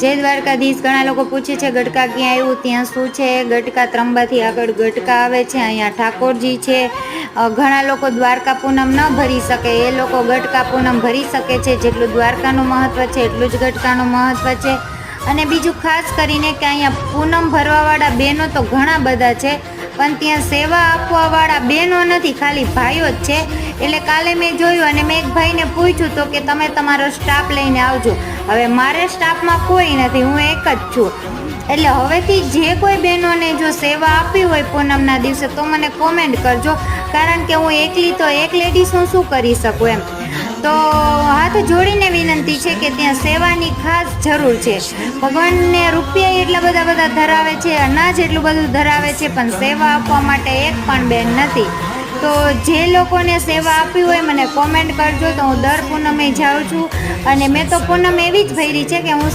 જય દ્વારકાધીશ. ઘણા લોકો પૂછે છે ગટકા ક્યાં આવ્યું, ત્યાં શું છે. ગટકા ત્રંબાથી આગળ ગટકા આવે છે, અહીંયા ઠાકોરજી છે. ઘણા લોકો દ્વારકા પૂનમ ન ભરી શકે, એ લોકો ગટકા પૂનમ ભરી શકે છે. જેટલું દ્વારકાનું મહત્ત્વ છે એટલું જ ગટકાનું મહત્ત્વ છે. અને બીજું ખાસ કરીને કે અહીંયા પૂનમ ભરવાવાળા બહેનો તો ઘણા બધા છે, પણ ત્યાં સેવા આપવાવાળા બહેનો નથી, ખાલી ભાઈઓ જ છે. એટલે કાલે મેં જોયું અને મેં એક ભાઈને પૂછ્યું તો કે તમે તમારો સ્ટાફ લઈને આવજો. હવે મારે સ્ટાફમાં કોઈ નથી, હું એક જ છું. એટલે હવેથી જે કોઈ બહેનોને જો સેવા આપવી હોય પૂનમના દિવસે તો મને કોમેન્ટ કરજો, કારણ કે હું એકલી તો એક લેડીઝ હું શું કરી શકું એમ. તો હાથ જોડીને વિનંતી છે કે ત્યાં સેવાની ખાસ જરૂર છે. ભગવાનને રૂપિયા એટલા બધા ધરાવે છે, અનાજ એટલું બધું ધરાવે છે, પણ સેવા આપવા માટે એક પણ બેન નથી. તો જે લોકોને સેવા આપવી હોય મને કોમેન્ટ કરજો, તો હું દર પૂનમે જાઉં છું. અને મેં તો પૂનમ એવી જ ભરી છે કે હું